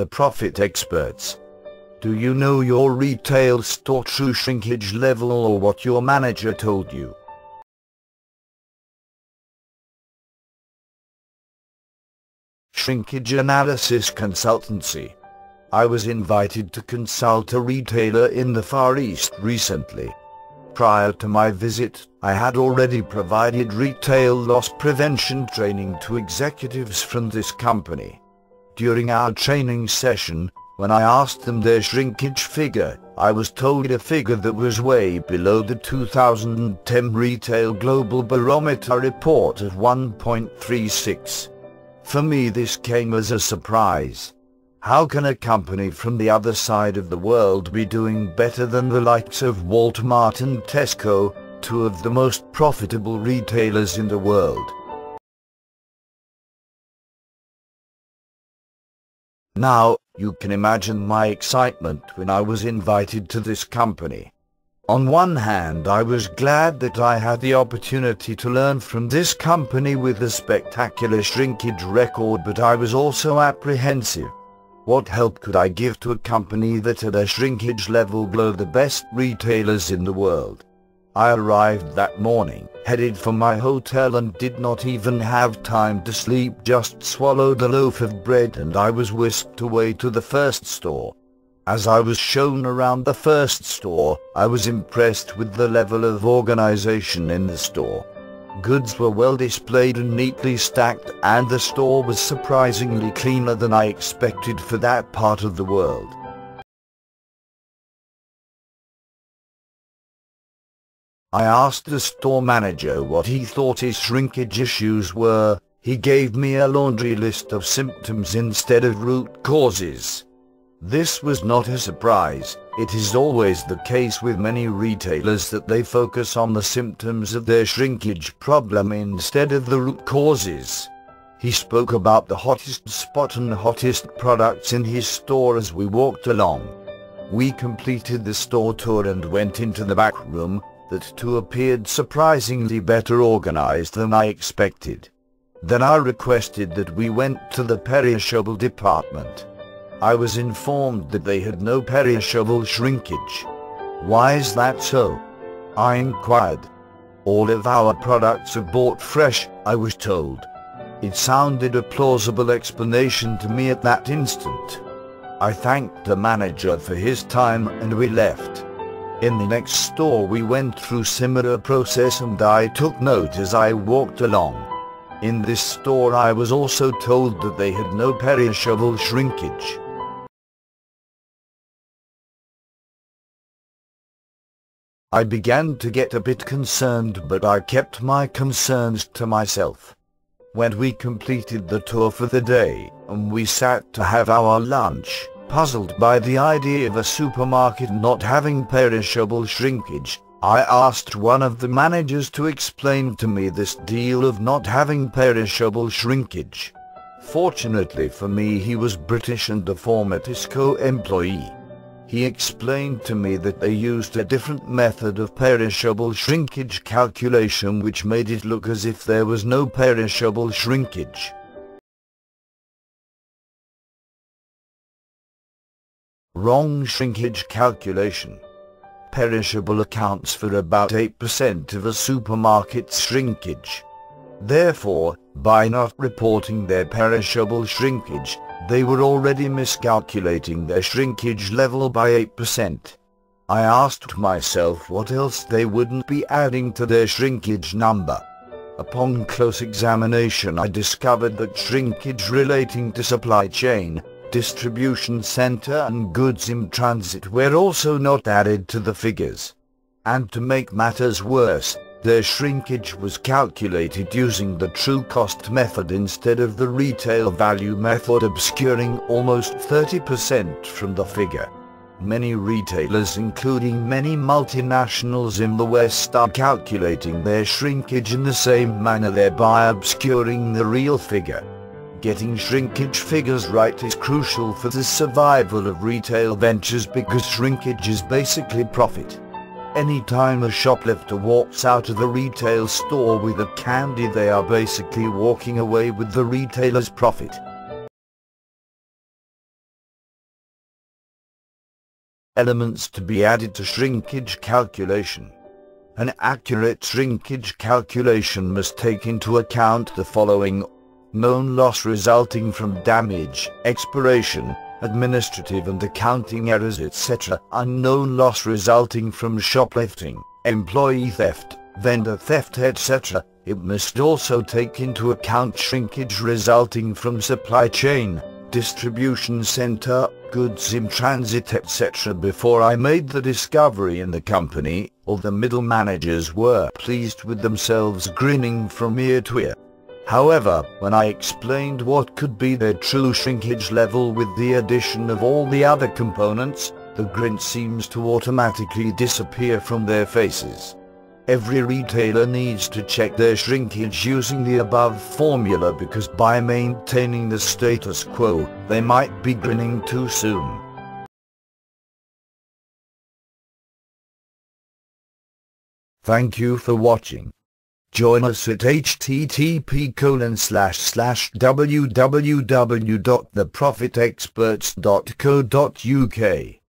the profit experts. Do you know your retail store true shrinkage level or what your manager told you? Shrinkage analysis consultancy. I was invited to consult a retailer in the Far East recently. Prior to my visit, I had already provided retail loss prevention training to executives from this company. During our training session, when I asked them their shrinkage figure, I was told a figure that was way below the 2010 Retail Global Barometer report of 1.36. For me, this came as a surprise. How can a company from the other side of the world be doing better than the likes of Wal-Mart and Tesco, two of the most profitable retailers in the world? Now, you can imagine my excitement when I was invited to this company. On one hand, I was glad that I had the opportunity to learn from this company with a spectacular shrinkage record, but I was also apprehensive. What help could I give to a company that had a shrinkage level below the best retailers in the world? I arrived that morning, headed for my hotel, and did not even have time to sleep, just swallowed a loaf of bread and I was whisked away to the first store. As I was shown around the first store, I was impressed with the level of organization in the store. Goods were well displayed and neatly stacked, and the store was surprisingly cleaner than I expected for that part of the world. I asked the store manager what he thought his shrinkage issues were. He gave me a laundry list of symptoms instead of root causes. This was not a surprise. It is always the case with many retailers that they focus on the symptoms of their shrinkage problem instead of the root causes. He spoke about the hottest spot and hottest products in his store as we walked along. We completed the store tour and went into the back room, that too appeared surprisingly better organized than I expected. Then I requested that we went to the perishable department. I was informed that they had no perishable shrinkage. Why is that so? I inquired. All of our products are bought fresh, I was told. It sounded a plausible explanation to me at that instant. I thanked the manager for his time and we left. In the next store we went through similar process and I took note as I walked along. In this store I was also told that they had no perishable shrinkage. I began to get a bit concerned, but I kept my concerns to myself. When we completed the tour for the day, and we sat to have our lunch, puzzled by the idea of a supermarket not having perishable shrinkage, I asked one of the managers to explain to me this deal of not having perishable shrinkage. Fortunately for me, he was British and a former Tesco employee. He explained to me that they used a different method of perishable shrinkage calculation which made it look as if there was no perishable shrinkage. Wrong shrinkage calculation. Perishable accounts for about 8% of a supermarket's shrinkage. Therefore, by not reporting their perishable shrinkage, they were already miscalculating their shrinkage level by 8%. I asked myself what else they wouldn't be adding to their shrinkage number. Upon close examination I discovered that shrinkage relating to supply chain, distribution center and goods in transit were also not added to the figures. And to make matters worse, their shrinkage was calculated using the true cost method instead of the retail value method, obscuring almost 30% from the figure. Many retailers, including many multinationals in the West, are calculating their shrinkage in the same manner, thereby obscuring the real figure. Getting shrinkage figures right is crucial for the survival of retail ventures because shrinkage is basically profit. Anytime a shoplifter walks out of a retail store with a candy, they are basically walking away with the retailer's profit. Elements to be added to shrinkage calculation. An accurate shrinkage calculation must take into account the following: known loss resulting from damage, expiration, administrative and accounting errors etc. Unknown loss resulting from shoplifting, employee theft, vendor theft etc. It must also take into account shrinkage resulting from supply chain, distribution center, goods in transit etc. Before I made the discovery in the company, all the middle managers were pleased with themselves, grinning from ear to ear. However, when I explained what could be their true shrinkage level with the addition of all the other components, the grin seems to automatically disappear from their faces. Every retailer needs to check their shrinkage using the above formula, because by maintaining the status quo, they might be grinning too soon. Thank you for watching. Join us at http://www.theprofitexperts.co.uk.